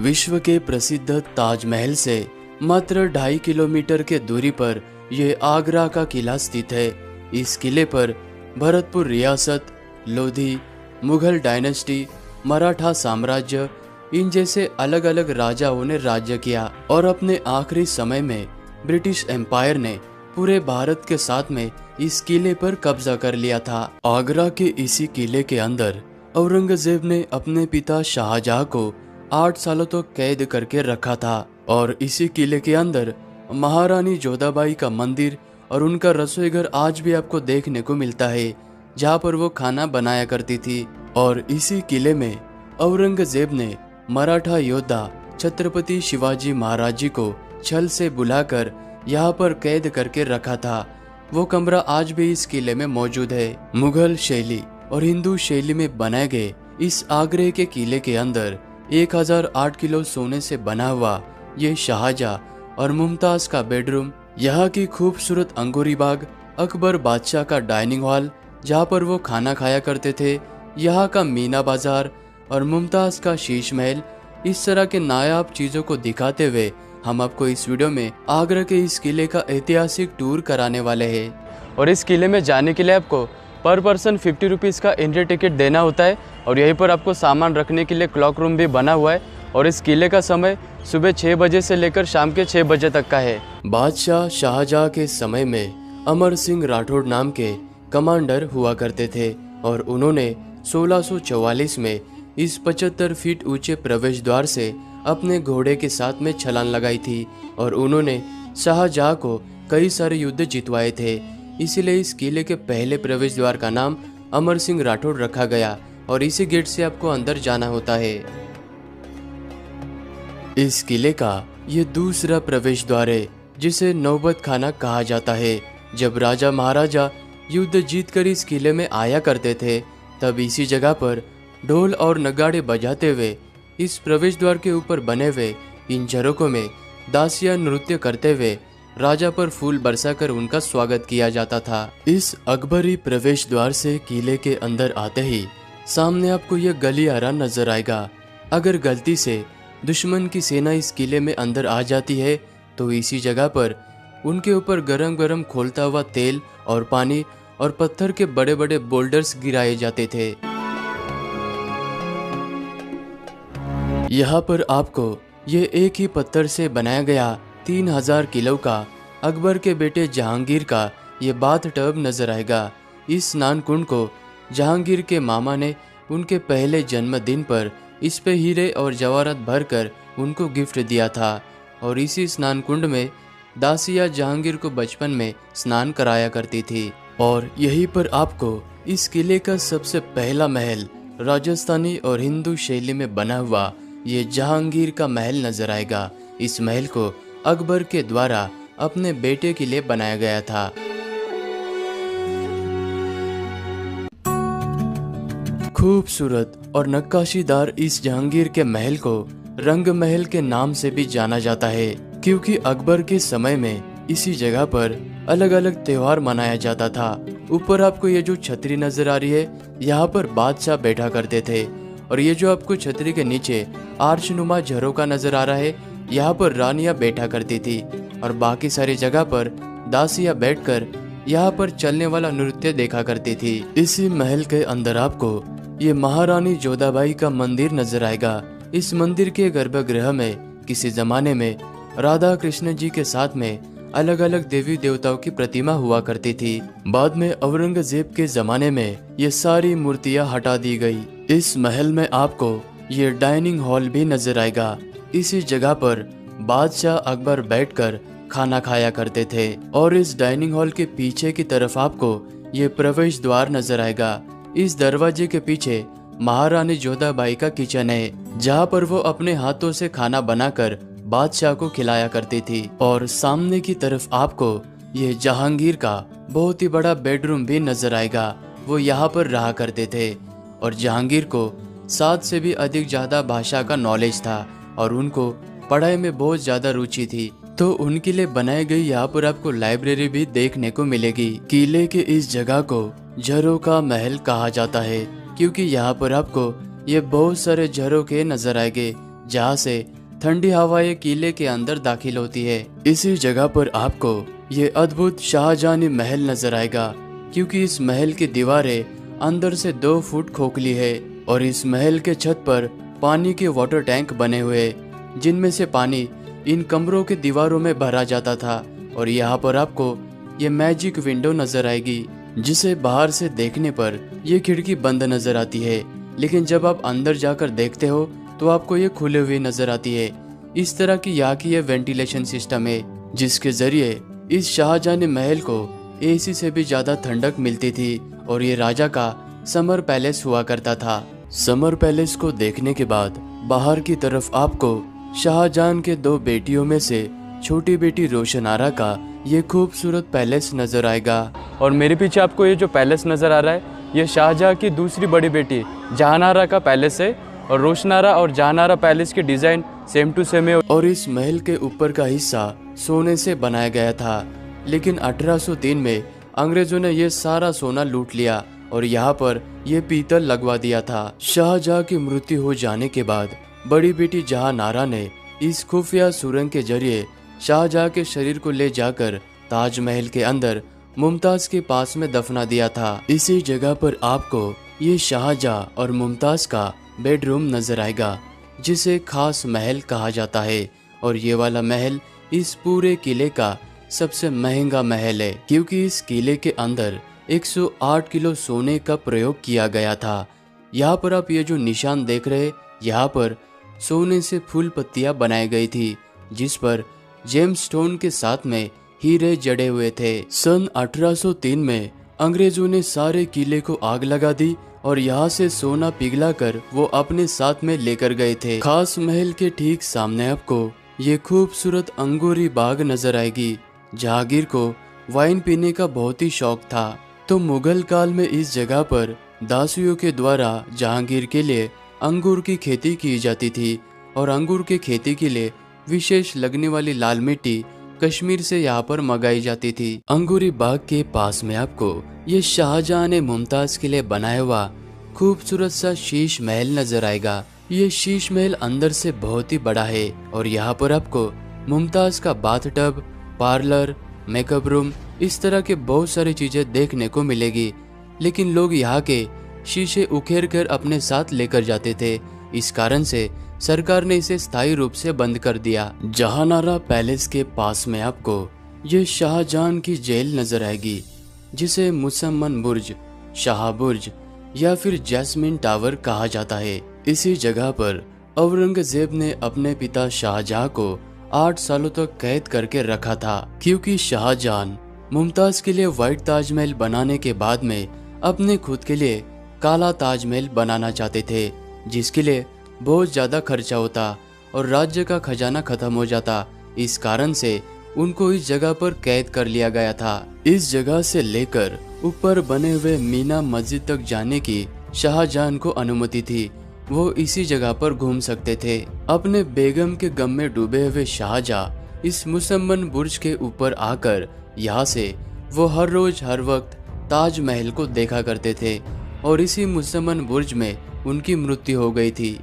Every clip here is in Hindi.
विश्व के प्रसिद्ध ताजमहल से मात्र 2.5 किलोमीटर के दूरी पर यह आगरा का किला स्थित है। इस किले पर भरतपुर रियासत, लोधी, मुगल डायनेस्टी, मराठा साम्राज्य, इन जैसे अलग अलग राजाओं ने राज्य किया और अपने आखिरी समय में ब्रिटिश एम्पायर ने पूरे भारत के साथ में इस किले पर कब्जा कर लिया था। आगरा के इसी किले के अंदर औरंगजेब ने अपने पिता शाहजहां को 8 सालों तक तो कैद करके रखा था और इसी किले के अंदर महारानी जोधाबाई का मंदिर और उनका रसोई घर आज भी आपको देखने को मिलता है, जहाँ पर वो खाना बनाया करती थी। और इसी किले में औरंगजेब ने मराठा योद्धा छत्रपति शिवाजी महाराज जी को छल से बुलाकर यहाँ पर कैद करके रखा था। वो कमरा आज भी इस किले में मौजूद है। मुगल शैली और हिंदू शैली में बनाए गए इस आगरे के किले के अंदर 1008 किलो सोने से बना हुआ ये शाहजहां और मुमताज का बेडरूम, यहाँ की खूबसूरत अंगूरी बाग, अकबर बादशाह का डाइनिंग हॉल जहाँ पर वो खाना खाया करते थे, यहाँ का मीना बाजार और मुमताज का शीश महल, इस तरह के नायाब चीजों को दिखाते हुए हम आपको इस वीडियो में आगरा के इस किले का ऐतिहासिक टूर कराने वाले हैं। और इस किले में जाने के लिए आपको पर पर्सन 50 रुपीज़ का एंट्री टिकट देना होता है और यहीं पर आपको सामान रखने के लिए क्लॉक रूम भी बना हुआ है और इस किले का समय सुबह 6 बजे से लेकर शाम के 6 बजे तक का है। बादशाह शाहजहां के समय में अमर सिंह राठौड़ नाम के कमांडर हुआ करते थे और उन्होंने 1644 में इस 75 फीट ऊंचे प्रवेश द्वार से अपने घोड़े के साथ में छलांग लगाई थी और उन्होंने शाहजहां को कई सारे युद्ध जितवाए थे। इसीलिए इस किले के पहले प्रवेश द्वार का नाम अमर सिंह राठौड़ रखा गया और इसी गेट से आपको अंदर जाना होता है। इस किले का ये दूसरा प्रवेश द्वार है जिसे नौबत खाना कहा जाता है। जब राजा महाराजा युद्ध जीतकर इस किले में आया करते थे तब इसी जगह पर ढोल और नगाड़े बजाते हुए इस प्रवेश द्वार के ऊपर बने हुए इन झरोकों में दासिया नृत्य करते हुए राजा पर फूल बरसाकर उनका स्वागत किया जाता था। इस अकबरी प्रवेश द्वार से किले के अंदर आते ही सामने आपको यह गलियारा नजर आएगा। अगर गलती से दुश्मन की सेना इस किले में अंदर आ जाती है तो इसी जगह पर उनके ऊपर गरम गरम खोलता हुआ तेल और पानी और पत्थर के बड़े बड़े बोल्डर्स गिराए जाते थे। यहाँ पर आपको ये एक ही पत्थर से बनाया गया 3000 किलो का अकबर के बेटे जहांगीर का ये बाथ टब नजर आएगा। इस स्नान कुंड को जहांगीर के मामा ने उनके पहले जन्मदिन पर इस पे हीरे और जवाहरात भरकर उनको गिफ्ट दिया था और इसी स्नान कुंड में दासिया जहांगीर को बचपन में स्नान कराया करती थी। और यहीं पर आपको इस किले का सबसे पहला महल राजस्थानी और हिंदू शैली में बना हुआ ये जहांगीर का महल नजर आएगा। इस महल को अकबर के द्वारा अपने बेटे के लिए बनाया गया था। खूबसूरत और नक्काशीदार इस जहांगीर के महल को रंग महल के नाम से भी जाना जाता है क्योंकि अकबर के समय में इसी जगह पर अलग अलग त्योहार मनाया जाता था। ऊपर आपको ये जो छतरी नजर आ रही है, यहाँ पर बादशाह बैठा करते थे और ये जो आपको छतरी के नीचे आर्चनुमा झरोका नजर आ रहा है, यहाँ पर रानियां बैठा करती थी और बाकी सारी जगह पर दासियां बैठकर यहाँ पर चलने वाला नृत्य देखा करती थी। इसी महल के अंदर आपको ये महारानी जोधाबाई का मंदिर नजर आएगा। इस मंदिर के गर्भगृह में किसी जमाने में राधा कृष्ण जी के साथ में अलग अलग देवी देवताओं की प्रतिमा हुआ करती थी। बाद में औरंगजेब के जमाने में ये सारी मूर्तियां हटा दी गई। इस महल में आपको ये डाइनिंग हॉल भी नजर आएगा। इसी जगह पर बादशाह अकबर बैठकर खाना खाया करते थे और इस डाइनिंग हॉल के पीछे की तरफ आपको ये प्रवेश द्वार नजर आएगा। इस दरवाजे के पीछे महारानी जोधाबाई का किचन है जहाँ पर वो अपने हाथों से खाना बनाकर बादशाह को खिलाया करती थी। और सामने की तरफ आपको ये जहांगीर का बहुत ही बड़ा बेडरूम भी नजर आएगा। वो यहाँ पर रहा करते थे और जहांगीर को 7 से भी अधिक ज्यादा भाषा का नॉलेज था और उनको पढ़ाई में बहुत ज्यादा रुचि थी, तो उनके लिए बनाई गई यहाँ पर आपको लाइब्रेरी भी देखने को मिलेगी। किले के इस जगह को झरोका महल कहा जाता है क्योंकि यहाँ पर आपको ये बहुत सारे झरोखे नजर आएंगे जहाँ से ठंडी हवाएं किले के अंदर दाखिल होती है। इसी जगह पर आपको ये अद्भुत शाहजहानी महल नजर आएगा, क्योंकि इस महल की दीवारें अंदर से 2 फुट खोखली है और इस महल के छत पर पानी के वाटर टैंक बने हुए, जिनमें से पानी इन कमरों के दीवारों में भरा जाता था। और यहाँ पर आपको ये मैजिक विंडो नजर आएगी, जिसे बाहर से देखने पर ये खिड़की बंद नजर आती है, लेकिन जब आप अंदर जाकर देखते हो तो आपको ये खुले हुए नजर आती है। इस तरह की यहाँ की ये वेंटिलेशन सिस्टम है, जिसके जरिए इस शाहजहानी महल को एसी से भी ज्यादा ठंडक मिलती थी। और ये राजा का समर पैलेस हुआ करता था। समर पैलेस को देखने के बाद बाहर की तरफ आपको शाहजहां के 2 बेटियों में से छोटी बेटी रोशनारा का ये खूबसूरत पैलेस नजर आएगा। और मेरे पीछे आपको ये जो पैलेस नज़र आ रहा है, ये शाहजहां की दूसरी बड़ी बेटी जहानारा का पैलेस है। और रोशनारा और जहानारा पैलेस की डिज़ाइन सेम टू सेम है। और इस महल के ऊपर का हिस्सा सोने से बनाया गया था, लेकिन 1803 में अंग्रेजों ने ये सारा सोना लूट लिया और यहाँ पर ये पीतल लगवा दिया था। शाहजहां की मृत्यु हो जाने के बाद बड़ी बेटी जहानारा ने इस खुफिया सुरंग के जरिए शाहजहां के शरीर को ले जाकर ताजमहल के अंदर मुमताज के पास में दफना दिया था। इसी जगह पर आपको ये शाहजहां और मुमताज का बेडरूम नजर आएगा, जिसे खास महल कहा जाता है। और ये वाला महल इस पूरे किले का सबसे महंगा महल है, क्योंकि इस किले के अंदर 108 किलो सोने का प्रयोग किया गया था। यहाँ पर आप ये जो निशान देख रहे, यहाँ पर सोने से फूल पत्तियां बनाई गई थी, जिस पर जेम्स स्टोन के साथ में हीरे जड़े हुए थे। सन 1803 में अंग्रेजों ने सारे किले को आग लगा दी और यहाँ से सोना पिघलाकर वो अपने साथ में लेकर गए थे। खास महल के ठीक सामने आपको ये खूबसूरत अंगूरी बाग नजर आएगी। जहांगीर को वाइन पीने का बहुत ही शौक था, तो मुगल काल में इस जगह पर दासियों के द्वारा जहांगीर के लिए अंगूर की खेती की जाती थी। और अंगूर की खेती के लिए विशेष लगने वाली लाल मिट्टी कश्मीर से यहाँ पर मंगाई जाती थी। अंगूरी बाग के पास में आपको ये शाहजहां ने मुमताज के लिए बनाया हुआ खूबसूरत सा शीश महल नजर आएगा। ये शीश महल अंदर से बहुत ही बड़ा है और यहाँ पर आपको मुमताज का bath tub, parlour, makeup room, इस तरह के बहुत सारी चीजें देखने को मिलेगी। लेकिन लोग यहाँ के शीशे उखेड़ कर अपने साथ लेकर जाते थे, इस कारण से सरकार ने इसे स्थायी रूप से बंद कर दिया। जहानारा पैलेस के पास में आपको ये शाहजहां की जेल नजर आएगी, जिसे मुसम्मन बुर्ज, शाह बुर्ज या फिर जैस्मिन टावर कहा जाता है। इसी जगह पर औरंगजेब ने अपने पिता शाहजहां को 8 सालों तक कैद करके रखा था, क्योंकि शाहजहां मुमताज के लिए व्हाइट ताजमहल बनाने के बाद में अपने खुद के लिए काला ताजमहल बनाना चाहते थे, जिसके लिए बहुत ज्यादा खर्चा होता और राज्य का खजाना खत्म हो जाता। इस कारण से उनको इस जगह पर कैद कर लिया गया था। इस जगह से लेकर ऊपर बने हुए मीना मस्जिद तक जाने की शाहजहां को अनुमति थी। वो इसी जगह पर घूम सकते थे। अपने बेगम के गम में डूबे हुए शाहजहां इस मुसम्मन बुर्ज के ऊपर आकर यहाँ से वो हर रोज हर वक्त ताजमहल को देखा करते थे और इसी मुसम्मन बुर्ज में उनकी मृत्यु हो गई थी।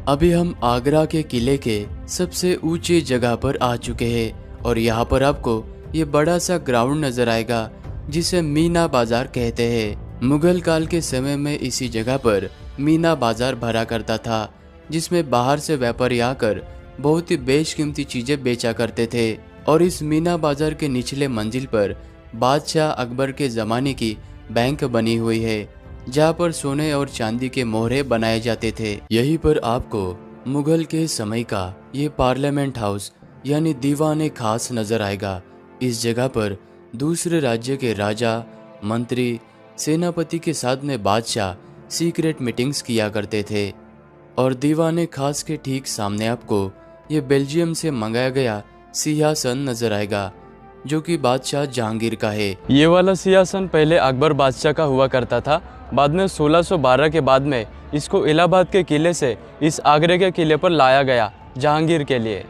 अभी हम आगरा के किले के सबसे ऊंची जगह पर आ चुके हैं और यहाँ पर आपको ये बड़ा सा ग्राउंड नजर आएगा, जिसे मीना बाजार कहते हैं। मुगल काल के समय में इसी जगह पर मीना बाजार भरा करता था, जिसमें बाहर से व्यापारी आकर बहुत ही बेशकीमती चीजें बेचा करते थे। और इस मीना बाजार के निचले मंजिल पर बादशाह अकबर के जमाने की बैंक बनी हुई है, जहाँ पर सोने और चांदी के मोहरे बनाए जाते थे। यहीं पर आपको मुगल के समय का ये पार्लियामेंट हाउस यानी दीवाने खास नजर आएगा। इस जगह पर दूसरे राज्य के राजा, मंत्री, सेनापति के साथ में बादशाह सीक्रेट मीटिंग्स किया करते थे। और दीवाने खास के ठीक सामने आपको ये बेल्जियम से मंगाया गया सिंहासन नजर आएगा, जो कि बादशाह जहांगीर का है। ये वाला सिंहासन पहले अकबर बादशाह का हुआ करता था। बाद में 1612 के बाद में इसको इलाहाबाद के किले से इस आगरे के किले पर लाया गया जहांगीर के लिए।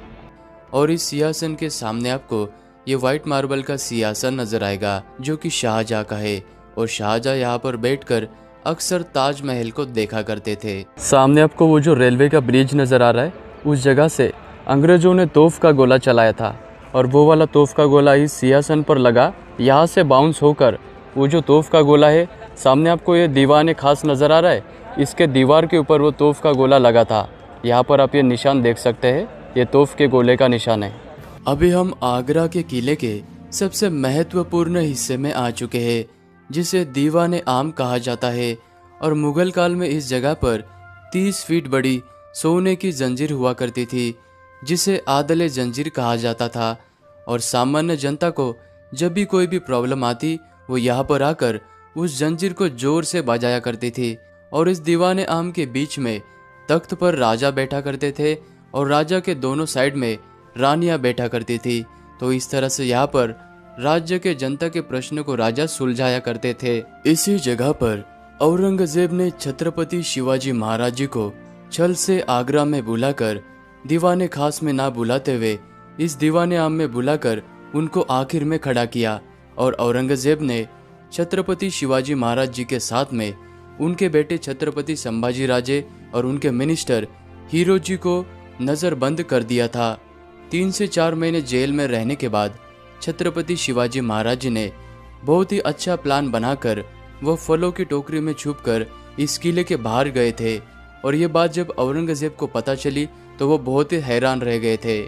और इस सिंहासन के सामने आपको ये व्हाइट मार्बल का सिंहासन नजर आएगा, जो कि शाहजहां का है। और शाहजहां यहाँ पर बैठकर अक्सर ताजमहल को देखा करते थे। सामने आपको वो जो रेलवे का ब्रिज नजर आ रहा है, उस जगह से अंग्रेज़ों ने तोप का गोला चलाया था और वो वाला तोप का गोला इस सिंहासन पर लगा, यहाँ से बाउंस होकर वो जो तोप का गोला है, सामने आपको ये दीवार खास नज़र आ रहा है, इसके दीवार के ऊपर वो तोप का गोला लगा था। यहाँ पर आप ये निशान देख सकते हैं, ये तोप के गोले का निशान है। अभी हम आगरा के किले के सबसे महत्वपूर्ण हिस्से में आ चुके हैं, जिसे दीवाने आम कहा जाता है। और मुगल काल में इस जगह पर 30 फीट बड़ी सोने की जंजीर हुआ करती थी, जिसे आदले जंजीर कहा जाता था। और सामान्य जनता को जब भी कोई भी प्रॉब्लम आती, वो यहाँ पर आकर उस जंजीर को जोर से बजाया करती थी। और इस दीवाने आम के बीच में तख्त पर राजा बैठा करते थे और राजा के दोनों साइड में रानियां बैठा करती थी। तो इस तरह से यहाँ पर राज्य के जनता के प्रश्न को राजा सुलझाया करते थे। इसी जगह पर औरंगजेब ने छत्रपति शिवाजी महाराज जी को छल से आगरा में बुलाकर दीवाने खास में ना बुलाते हुए इस दीवाने आम में बुलाकर उनको आखिर में खड़ा किया। और औरंगजेब ने छत्रपति शिवाजी महाराज जी के साथ में उनके बेटे छत्रपति संभाजी राजे और उनके मिनिस्टर हीरोजी को नजरबंद कर दिया था। 3 से 4 महीने जेल में रहने के बाद छत्रपति शिवाजी महाराज जी ने बहुत ही अच्छा प्लान बनाकर वो फलों की टोकरी में छुपकर इस किले के बाहर गए थे। और ये बात जब औरंगजेब को पता चली तो वो बहुत ही हैरान रह गए थे।